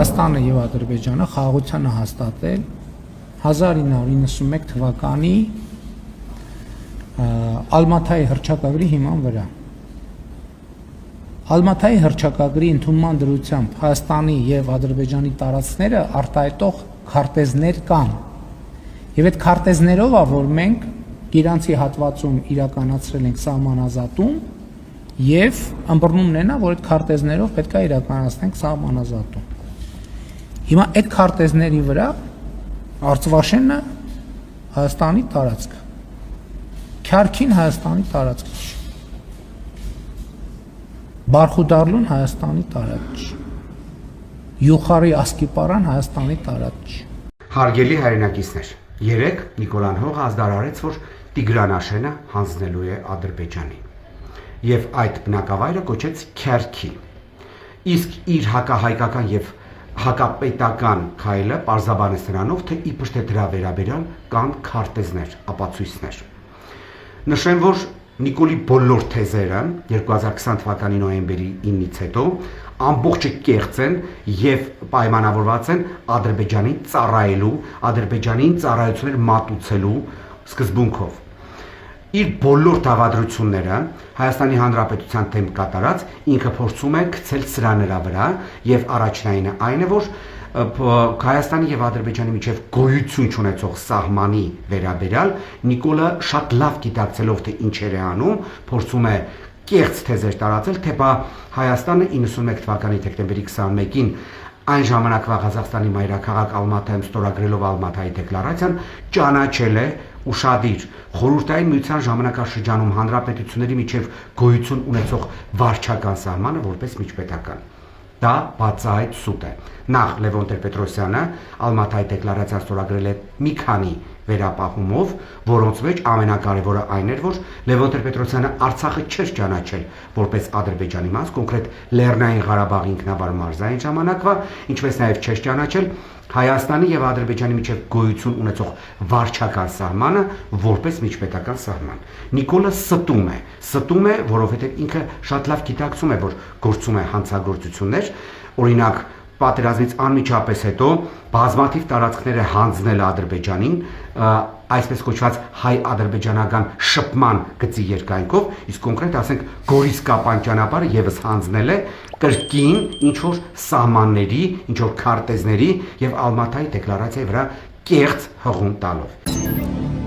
Հայաստանը եւ Ադրբեջանը խաղաղության հաստատել 1991 թվականի Ալմաթայի հռչակագրի հիման վրա։ Ալմաթայի հռչակագրի ընդունման դրությամբ Հայաստանի եւ Ադրբեջանի տարածքները արտահայտող քարտեզներ կան։ Եվ այդ քարտեզներով է, որ մենք իրանցի հատվածում իրականացրել ենք սահմանազատում եւ ըմբռնումն է նա, որ այդ քարտեզներով պետք է իրականացնենք սահմանազատում։ Հիմա այդ քարտեզների վրա Արցվաշենը Հայաստանի տարածքը, Քյարքին Հայաստանի տարածքը չի, Բարխուդարլուն Հայաստանի տարածք չի, Յուխարի Ասկիպարան Հայաստանի տարածք չի։ Հարգելի հայրենակիցներ, երեկ Նիկոլան Հողը ազդարարեց, որ Տիգրանաշենը հանձնելու է Ադրբեջանին եւ այդ բնակավայրը կոչեց Քյարքի։ Իսկ իր հակահայկական եւ հակապետական քայլը պարզաբանեց նրանով, թե իբր թե դրա վերաբերյալ կան քարտեզներ, ապացույցներ։ Նշեմ, որ Նիկոլի բոլոր թեզերը 2020 թվականի նոյեմբերի 9-ից հետո ամբողջը կեղծ են եւ պայմանավորված են Ադրբեջանին ծառայելու, Ադրբեջանին ծառայություններ մատուցելու սկզբունքով։ Իր բոլոր դավադրությունները Հայաստանի Հանրապետության դեմ կատարած ինքը փորձում է գցել սրա նրա վրա եւ առաջնայինը այն է, որ Հայաստանի եւ Ադրբեջանի միջև գոյություն չունեցող սահմանի վերաբերյալ Նիկոլը շատ լավ գիտակցելով թե ինչեր է անում, փորձում է կեղծ թեզեր տարածել, թե բա Հայաստանը 91 թվականի դեկտեմբերի 21-ին այն ժամանակվա Ղազախստանի մայրաքաղաք Ալմաթայում ստորագրելով Ալմաթայի դեկլարացիան ճանաչել է ուշադիր խորհրդային միության ժամանակաշրջանում հանրապետությունների միջև գոյություն ունեցող վարչական սահմանը որպես միջպետական։ Դա բացահայտ սուտ է։ Նախ Լևոն Տեր-Պետրոսյանը Ալմաթայի դեկլարացիան ստորագրել է մի քանի վերապահումով, որոնց մեջ ամենակարևորը այն էր, որ Լևոն Տեր-Պետրոսյանը Արցախը չէր ճանաչել որպես Ադրբեջանի մաս, կոնկրետ Լեռնային Ղարաբաղի ինքնավար մարզային ժամանակվա, ինչպես նաև չէր ճանաչել Հայաստանի եւ Ադրբեջանի միջև գոյություն ունեցող վարչական սահմանը որպես միջպետական սահման։ Նիկոլը ստում է, որովհետեւ ինքը շատ լավ գիտակցում է, որ գործում է հանցագործություններ, օրինակ պատերազմից անմիջապես հետո բազմաթիվ տարածքներ է հանձնել Ադրբեջանին, այսպես կոչված հայ-ադրբեջանական շփման գծի երկայնքով, իսկ կոնկրետ ասենք Գորիս-Կապան ճանապարհը եւս հանձնել է կրկին ինչ-որ սահմանների, ինչ-որ քարտեզների եւ Ալմաթայի դեկլարացիայի վրա կեղծ հղում տալով։